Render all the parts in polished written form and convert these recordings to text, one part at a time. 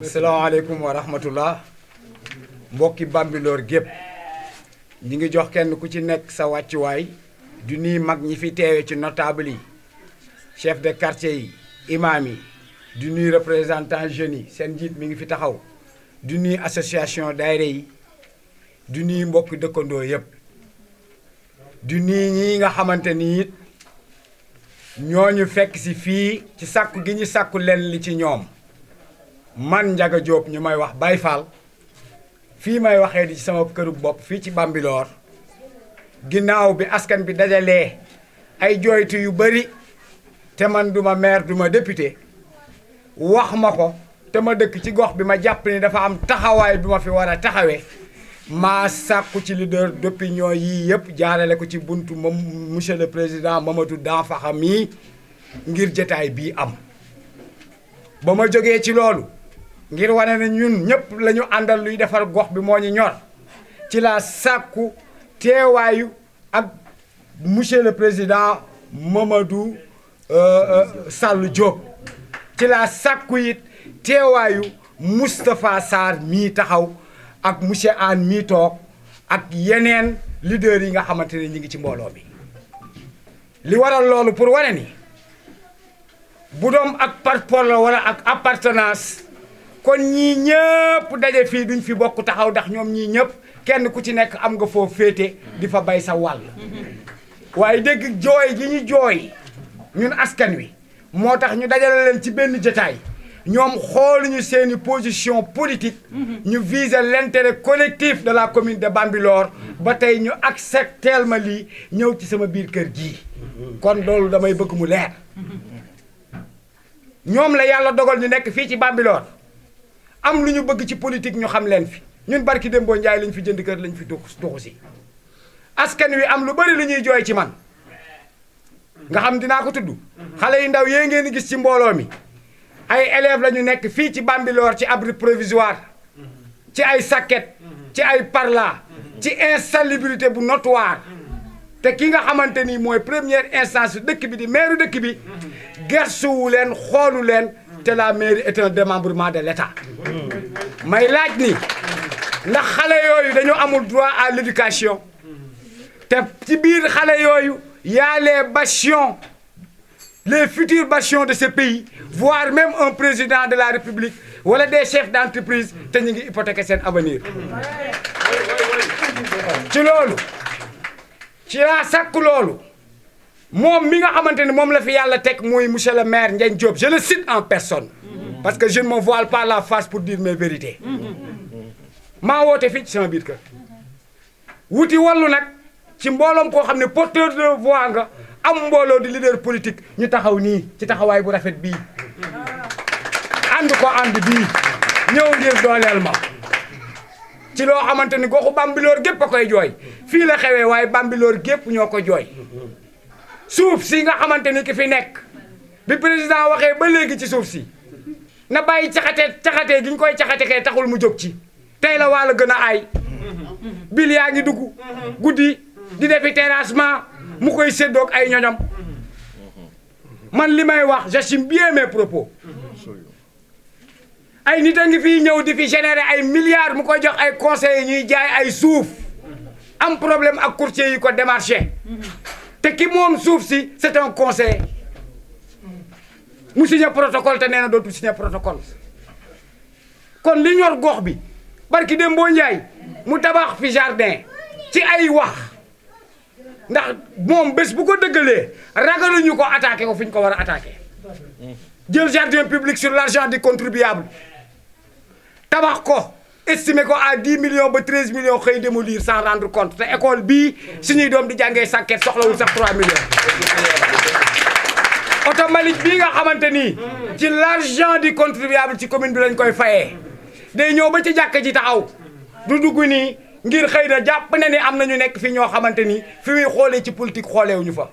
asalaamaaleykum wa rahmatullah mbokki Bambilor gépp ñi ngi jox kenn ku ci nekk sa wàccuwaay du nuyu mag ñi fi teewe ci notable yi chef de quartier yi imam yi du nuyu représentant jeunes yi seen njiit mi ngi fi taxaw du nuyu association daayira yi du nuyu mbokki dëkkandoo yëpp du nuyu ñi nga xamante ni it ñooñu fekk si fii ci sàkku gi ñu sàkku leen li ci ñoom man Ndiaga Diop ñu may wax Baye Fall fii may waxee di ci sama këru bopp fii ci Bambilor ginnaaw bi askan bi dajalee ay jooytu yu bari te man duma maire duma député wax ma ko te ma dëkk ci gox bi ma jàpp ni dafa am taxawaay bi ma fi war a taxawee maa sàkku ci leader d'opinion yii yëpp jaarale ko ci buntu moom monsieur le président Mamadou Danfakha mii ngir jotaay bii am ba ma jógee ci loolu ngir wane ne ñun ñëpp la ñu àndal luy defar gox bi moo ñu ñor ci la sàkku teewaayu ak monsieur le président Mamadou Sall Diop ci la sàkku it teewaayu Moustapha Sarr mii taxaw ak monsieur Anne mii toog ak yeneen leaders yi nga xamante ne ñi ngi ci mbooloo bi li waral loolu pour wane ni bu doom ak parpol la wala ak appartenance kon ñii ñëpp daje fii duñ fi bokk taxaw ndax ñoom ñii ñëpp kenn ku ci nekk am nga foo féete di fa bay sa wàll waaye dégg jooy gi ñu jooy ñun askan wi moo tax ñu dajale leen ci benn jotaay ñoom xooluñu seeni position politique ñu viser l'intérêt collectif de la commune de Bambilor ba tey ñu accepteel ma lii ñëw ci sama biir kër gii kon loolu damay bëgg mu leer ñoom la yàlla dogal ñu nekk fii ci Bambilor am lu ñu bëgg ci politique ñu xam leen fi ñun barki Dembo Njaay lañ fi jënd kër lañ fi tuxu si askan wi am lu bari lu ñuy jooy ci man nga xam dinaa ko tudd xale yu ndaw yee ngeen gis ci mbooloo mi ay élèves la ñu nekk fii ci Bambilor ci abri provisoire ci ay sakket ci ay parla ci insalubrité bu notoire te ki nga xamante ni mooy première instance dëkk bi di maire dëkk bi gersuwu leen xoolu leen te la mairie est un démembrement de l'État may laaj ni ndax xale yooyu dañoo amul droit à l'éducation te ci biir xale yooyu y a les bastions les futurs bastions de ce pays voire même un président de la République wala des chefs d'entreprise te ñu ngi hypothéquer seen avenir ci loolu ci laa sàkk loolu moom mi nga xamante ni moom la fi yàlla teg muy monsieur le maire Ndiagne Diop je le cite en personne parce que je ne me voile pas la face pour dire mes vérités maa woote fii ci sama biir kër wuti wallu nag ci mbooloom koo xam ne porteur de voix nga am mbooloo di leader politique ñu taxaw nii ci taxawaay bu rafet bii ànd ko ànd bii ñëw ngir dooleel ma ci loo xamante ni goxu Bambilor gépp a koy jooy fii la xewee waaye Bambilor gépp ñoo ko jooy suuf si nga xamante ni ki fi nekk bi président waxee ba léegi ci suuf si na bàyyi caxatee gi ñu koy caxatekee taxul mu jóg ci tey la wàlla gën a aay bil yaa ngi dugg guddi di defi terrassement mu koy séddoog ay ñoñom man li may wax j'assume bien mes propos ay nit a ngi fii ñëw di fi générer ay milliards mu koy jox ay conseillers ñuy jaay ay suuf am problème ak courtier yi ko démarché te ki moom suuf si c'est un conseiller mu signé protocole te nee na dootul signé protocole kon li ñor gox bi barki Dembo Njaay mu tabax fi jardin ci ay wax ndax moom bés bu ko dëggalee ragaluñu ko attaqué ko fi ñu ko war a attaqué jël jardin public sur l'argent du contribuable tabax ko estimé ko à 10 millions ba 13 millions xëy démolir sans rendre compte te école bii suñuy doom di jàngee sàkket soxlawul sax 3 millions automatique bii nga xamante ni ci l'argent du contribuable ci commune bi lañ koy fayee day ñëw ba ci jàkka ji taxaw du dugg nii ngir xëy na jàpp na ni am na ñu nekk fi ñoo xamante ni fi muy xoolee ci politique xooleewuñu fa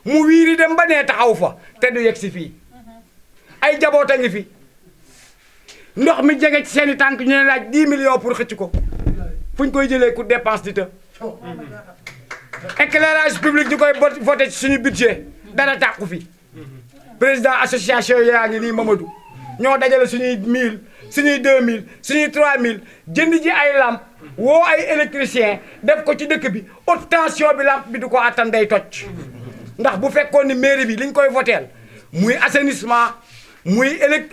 mu wiiri dem ba nee taxaw fa te du yegg si fii ay jaboot a ngi fi ndox mi jege ci seen i tànk ñu ne laaj 10 millions pour xëcc ko fu ñu koy jëlee ku dépense di të éclairage public ñu koy voté ci suñu budget dara tàqu fi président association yaa ngi nii Mamadou ñoo dajale suñuy 1000 suñuy 2000 suñuy 3000 jënd ji ay lampe woo ay électricien def ko ci dëkk bi haute tension bi lampe bi du ko attan day toj ndax bu fekkoon ni mairie bi liñ koy voteel muy assainissement muy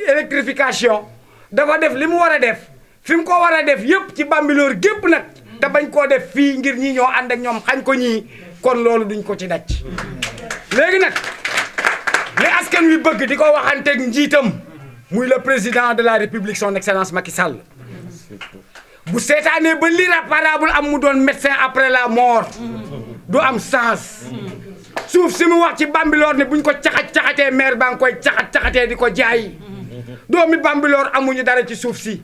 électrification dafa def li mu war a def fi mu ko war a def yëpp ci Bambilor gépp nag te bañ koo def fii ngir ñi ñoo ànd ak ñoom xañ ko ñii kon loolu duñ ko ci daj léegi nag li askan wi bëgg di ko waxanteeg njiitam muy le président de la république son excellence Macky Sall bu seetaanee ba l'irréparable am mu doon médecin après la mort du am sens suuf si mu wax ci Bambilor ne buñ ko caxat-caxatee maire baa ngi koy caxat-caxatee di ko jaay doomi Bambilor amuñu dara ci suuf si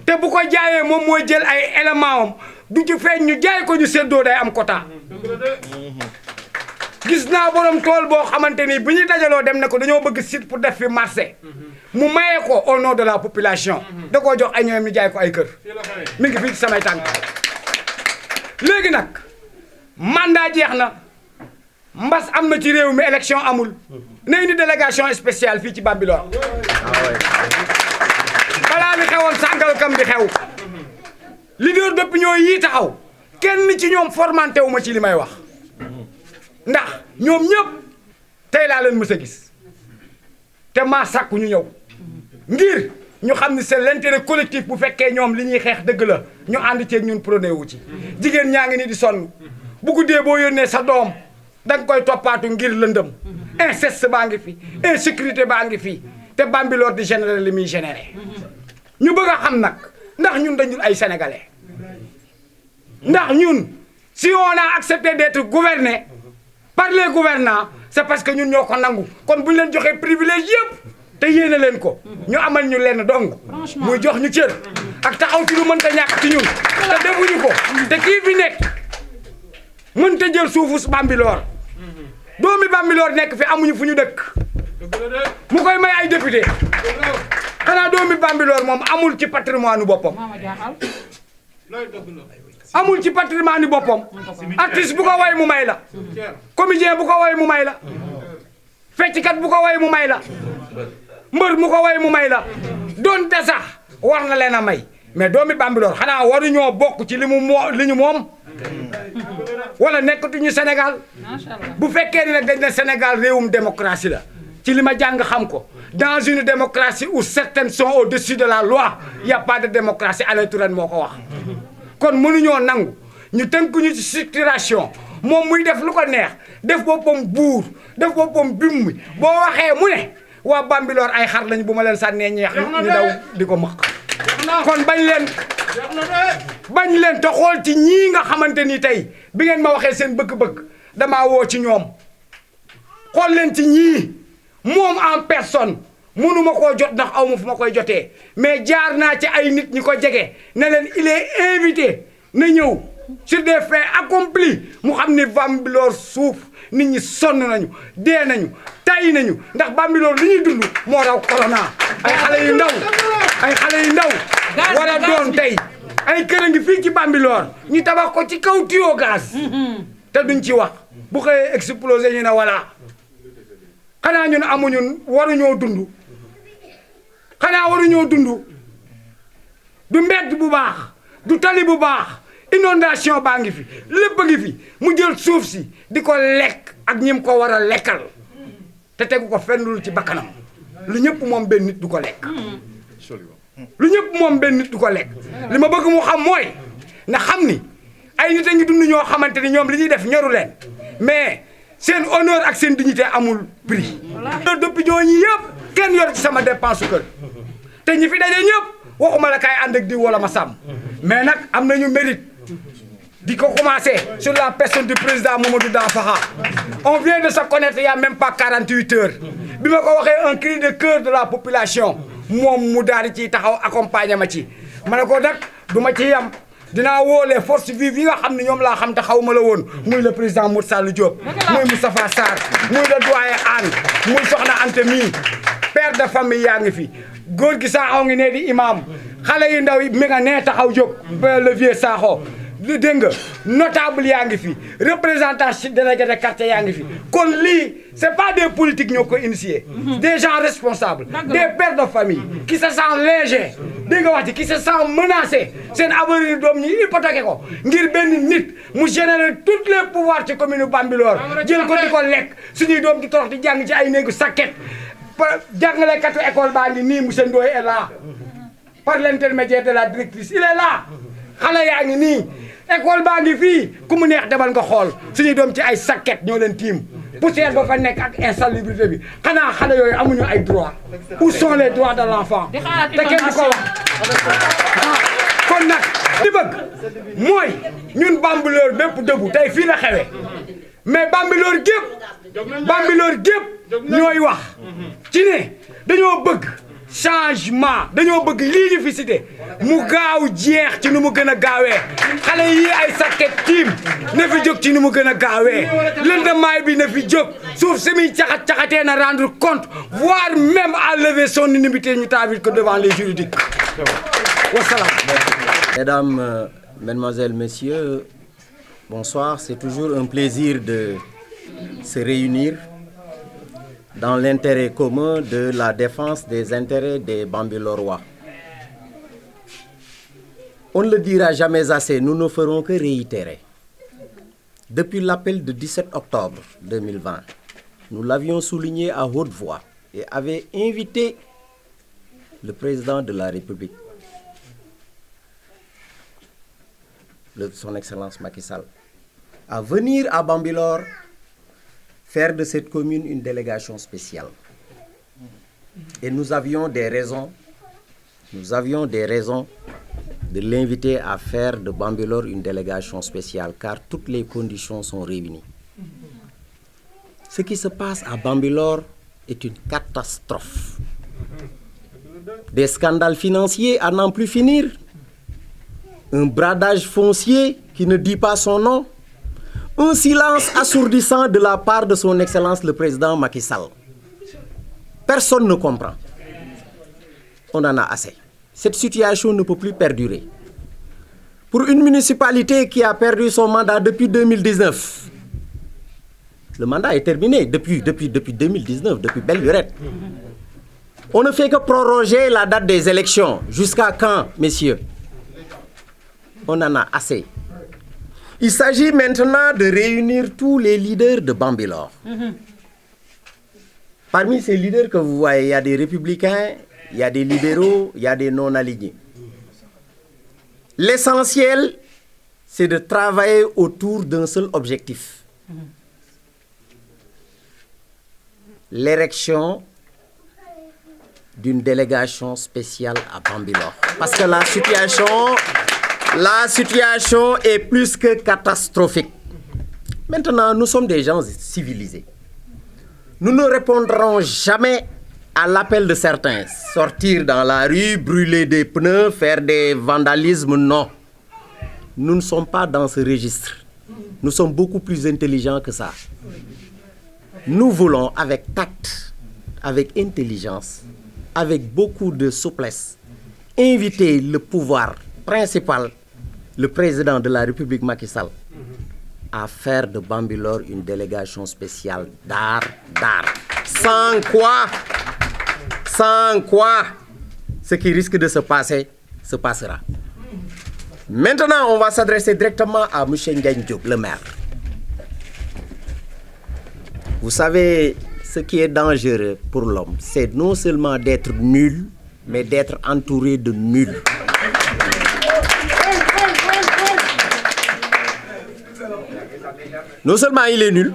te bu ko jaayee moom mooy jël ay élément am du ci feeñ ñu jaay ko ñu séddoo day am quota gis naa borom tool boo xamante ni bu ñuy dajaloo dem ne ko dañoo bëgg site pour def fi marché mu mayee ko au nom de la population da koo jox ay ñoom ñu jaay ko ay kër mi ngi fii ci samay tànk léegi nag mandat jeex na mbas am na ci réew mi élection amul na indi délégation spéciale fii ci Bambilor balaa li xewoon Sangalkam di xew leader d'opinion yii taxaw kenn ci ñoom formanté wu ma ci li may wax ndax ñoom ñëpp tey laa leen mës a gis te maa sàkku ñu ñëw ngir ñu xam ni c'est l'intérêt collectif bu fekkee ñoom li ñuy xeex dëgg la ñu ànd ceeg ñun prôné wu ci jigéen ñaa ngi ni di sonn bu guddee boo yónnee sa doom danga koy toppaatu ngir lëndëm inceste baa ngi fi insécurité baa ngi fi te Bambilor di générer li muy générer ñu bëgg a xam nag ndax ñun dañul ay sénégalais ndax ñun si on a accepté d'être gouverné par les gouvernants c'est parce que ñun ñoo ko nangu kon bu ñu leen joxee privilège yëpp te yéene leen ko ñu amal ñu leen dong muy jox ñu cër ak taxaw ci lu mënta ñàkk ci ñun te defuñu ko te kii fi nekk mënta jël suufu Bambilor doomi Bambilor nekk fi amuñu fu ñu dëkk mu koy may ay député xanaa doomi Bambilor moom amul ci patrimoine boppam amul ci patrimoine boppam artiste bu ko way mu may la comédien bu ko way mu may la fecckat bu ko way mu may la mbër mu ko way mu may la donte sax war na leen a may mais doomi Bambilor xanaa waruñoo bokk ci li ñu moom wala nekkatuñu Sénégal bu fekkee ni nag dañ ne Sénégal réewum démocratie la ci li ma jàng xam ko dans une démocratie où certaines sont au-dessus de la loi il y a pas de démocratie Alain Touré moo ko wax kon mënuñoo nangu ñu tënkuñu ci structuration moom muy def lu ko neex def boppam buur def boppam bimmi boo waxee mu ne waa Bambilor ay xar lañ bu ma leen sànnee ñeex ñu daw di ko mëq kon bañ leen te xool ci ñii nga xamante ni tey bi ngeen ma waxee seen bëgg-bëgg damaa woo ci ñoom xool leen ci ñii moom en personne mënuma koo jot ndax aw ma fu ma koy jotee mais jaar naa ci ay nit ñi ko jege ne leen il est invité na ñëw sur des faits accomplis mu xam ni Bambilor suuf nit ñi sonn nañu dee nañu tay nañu ndax Bambilor li ñuy dund moo raw corona ay xale yu ndaw war a doon tey ay kër a ngi fii ci Bambilor ñu tabax ko ci kaw tuyau gaz te duñ ci wax bu xëyee explosé ñu ne voilà xanaa ñun amuñu waruñoo dund du mbedd bu baax du tali bu baax inondation baa ngi fi lépp a ngi fi mu jël suuf si di ko lekk ak ñim ko war a lekkal te tegu ko fenn lu ci bakkanam lu ñëpp moom benn nit du ko lekk li ma bëgg mu xam mooy na xam ni ay nit a ngi dund ñoo xamante ni ñoom li ñuy def ñoru leen mais seen honneur ak seen dignité amul prix d'opinion ñi yëpp kenn yor ci sama dépense kër te ñi fi daje ñëpp waxuma la kaay ànd ak di wala ma sàmm mais nag am nañu mérite di ko commencer sur la personne du président Mamadou Danfakha on vient de se connaître il y a même pas 48 heures bi ma ko waxee un cri de cœur de la population moom mu daal di ciy taxaw accompagner ma ci ma ne ko nag du ma ci yam dinaa woo les forces vives yi nga xam ne ñoom laa xam te xaw ma la woon muy le président Moussa Sall Diop muy Moustapha Sarr muy le doyen Anne muy Soxna Anta mii père de famille yaa ngi fi góor gi Sakho ngi nee di imam xale yu ndaw yi mi nga nee taxaw jóg le vieux Sakho dégg nga notable yaa ngi fi représentant délégué de quartier yaa ngi fi kon lii c'est pas des politiques ñoo ko initié des gens responsables des pères de famille qui se sentent légers dégg nga wax ci qui se sentent menacés seen avenir doom ñi hypothéqué ko ngir benn nit mu générer tous les pouvoirs ci commune Bambilor jël ko di ko lekk suñuy doom di torox di jàng ci ay néegu sakket jàngalekatu école baa ngi nii monsieur Ndoye est là par l'intermédiaire de la directrice il est là xale yaa ngi nii école baa ngi fii ku mu neex demal nga xool suñuy doom ci ay sakket ñoo leen tiim poussière ba fa nekk ak insalubrité bi xanaa xale yooyu amuñu ay droits où sont les droits de l'enfant te kenn du ko wax kon nag li bëgg mooy ñun Bambilor bépp dëggu tey fii la xewee mais Bambilor gépp ñooy wax ci ne dañoo bëgg changement dañoo bëgg lii ñu fi cité mu gaaw jeex ci nu mu gën a gaawee xale yi ay sakket tiim na fi jóg ci nu mu gën a gaawee lëndamaay bi na fi jóg suuf si muy caxatee na rendre compte voire même à lever son inimité ñu taavil ko devant les juridiques wasalaam. Mesdames, Mesdemoiselles, Messieurs, bonsoir. C'est toujours un plaisir de se réunir dans l'intérêt commun de la défense des intérêts des Bambilorois. On ne le dira jamais assez, nous ne ferons que réitérer. Depuis l'appel du 17 octobre 2020, nous l'avions souligné à haute voix et avait invité le président de la République, son Excellence Macky Sall, à venir à Bambilor faire de cette commune une délégation spéciale. Et nous avions des raisons de l'inviter à faire de Bambilor une délégation spéciale, car toutes les conditions sont réunies. Ce qui se passe à Bambilor est une catastrophe. Des scandales financiers à n'en plus finir, un bradage foncier qui ne dit pas son nom, un silence assourdissant de la part de son Excellence le Président Macky Sall. Personne ne comprend. On en a assez. Cette situation ne peut plus perdurer. Pour une municipalité qui a perdu son mandat depuis 2019, le mandat est terminé depuis 2019, depuis belle lurette. On ne fait que proroger la date des élections. Jusqu'à quand, messieurs? On en a assez. Il s'agit maintenant de réunir tous les leaders de Bambilor. Parmi ces leaders que vous voyez, il y a des républicains, il y a des libéraux, il y a des non-alignés. L'essentiel, c'est de travailler autour d'un seul objectif. L'érection d'une délégation spéciale à Bambilor. Parce que la situation est plus que catastrophique. Maintenant, nous sommes des gens civilisés. Nous ne répondrons jamais à l'appel de certains. Sortir dans la rue, brûler des pneus, faire des vandalismes, non. Nous ne sommes pas dans ce registre. Nous sommes beaucoup plus intelligents que ça. Nous voulons, avec tact, avec intelligence, avec beaucoup de souplesse, inviter le pouvoir principal, le président de la République Macky Sall, à faire de Bambilor une délégation spéciale d'art. Sans quoi, ce qui risque de se passer, se passera. Maintenant, on va s'adresser directement à M. Ndiagne Diop, le maire. Vous savez, ce qui est dangereux pour l'homme, c'est non seulement d'être nul, mais d'être entouré de nuls. Non seulement il est nul,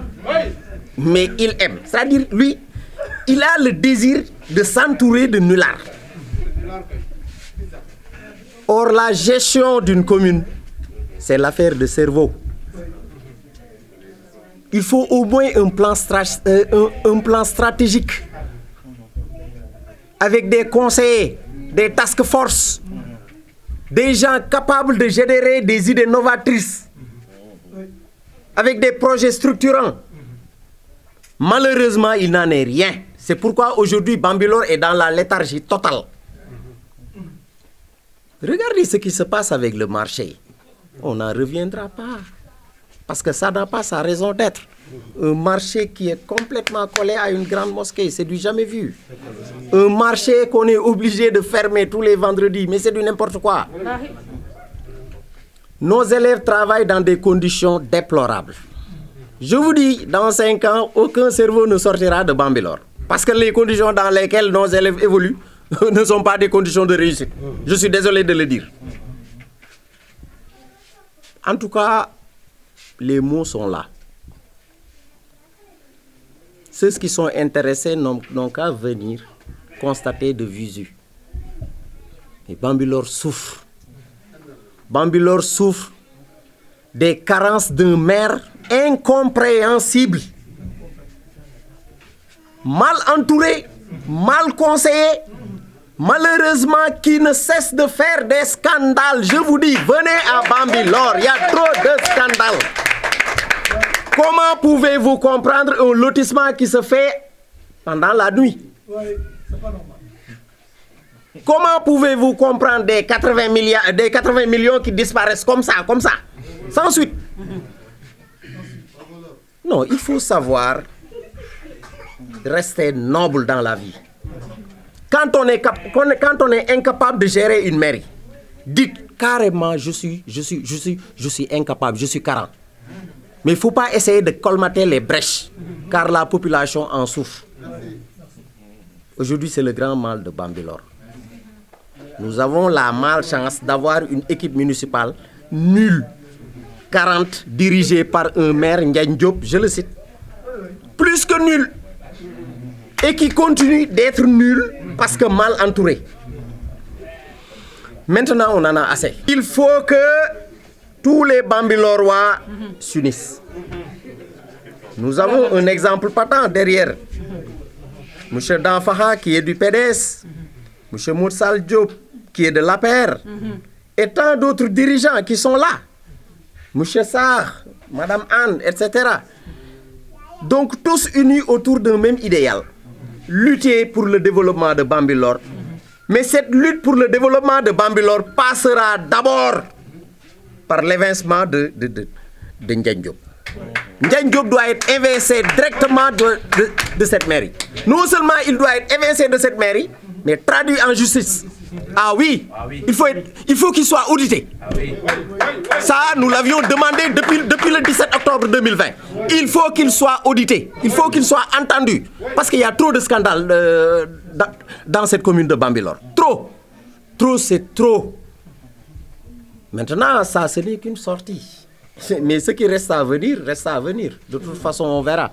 mais il aime. C'est-à-dire, lui, il a le désir de s'entourer de nullards. Or, la gestion d'une commune, c'est l'affaire de cerveau. Il faut au moins un plan stratégique, avec des conseillers, des task force, des gens capables de générer des idées novatrices, avec des projets structurants. Malheureusement, il n'en est rien. C'est pourquoi aujourd'hui, Bambilor est dans la léthargie totale. Regardez ce qui se passe avec le marché. on n'en reviendra pas. Parce que ça n'a pas sa raison d'être. Un marché qui est complètement collé à une grande mosquée, c'est du jamais vu. Un marché qu'on est obligé de fermer tous les vendredis, mais c'est du n'importe quoi. Nos élèves travaillent dans des conditions déplorables. Je vous dis, dans 5 ans, aucun cerveau ne sortira de Bambilor. Parce que les conditions dans lesquelles nos élèves évoluent ne sont pas des conditions de réussite. Je suis désolé de le dire. En tout cas, les mots sont là. Ceux qui sont intéressés n'ont qu'à venir constater de visu. Et Bambilor souffre. Bambilor souffre des carences d'un maire incompréhensible, mal entouré, mal conseillé, malheureusement qui ne cesse de faire des scandales. Je vous dis, venez à Bambilor, il y a trop de scandales. Comment pouvez-vous comprendre un lotissement qui se fait pendant la nuit? Comment pouvez-vous comprendre des 80 millions qui disparaissent comme ça, sans suite? Non, il faut savoir rester noble dans la vie. Quand on est incapable de gérer une mairie, dites carrément je suis incapable, je suis carent. Mais il ne faut pas essayer de colmater les brèches, car la population en souffre. Aujourd'hui, c'est le grand mal de Bambilor. Nous avons la malchance d'avoir une équipe municipale nulle, 40, dirigée par un maire, Ndiagne Diop, je le cite, plus que nul, et qui continue d'être nul parce que mal entouré. Maintenant, on en a assez. Il faut que tous les Bambilorois s'unissent. Nous avons un exemple patent derrière. M. Danfaha qui est du PDS, M. Moussal Diop qui est de l'APR, et tant d'autres dirigeants qui sont là. M. Sarr, Mme Anne, etc. Donc tous unis autour d'un même idéal. Lutter pour le développement de Bambilor. Mais cette lutte pour le développement de Bambilor passera d'abord par l'évincement de Ndiagne Diop. Ndiagne Diop doit être évincé directement de cette mairie. Non seulement il doit être évincé de cette mairie, mais traduit en justice. Ah oui, il faut qu'il soit audité. Ça, nous l'avions demandé depuis le 17 octobre 2020. Il faut qu'il soit audité. Il faut qu'il soit entendu. Parce qu'il y a trop de scandales dans cette commune de Bambilor. Trop. Trop, c'est trop. Maintenant, ça, ce n'est qu'une sortie. Mais ce qui reste à venir, reste à venir. De toute façon, on verra.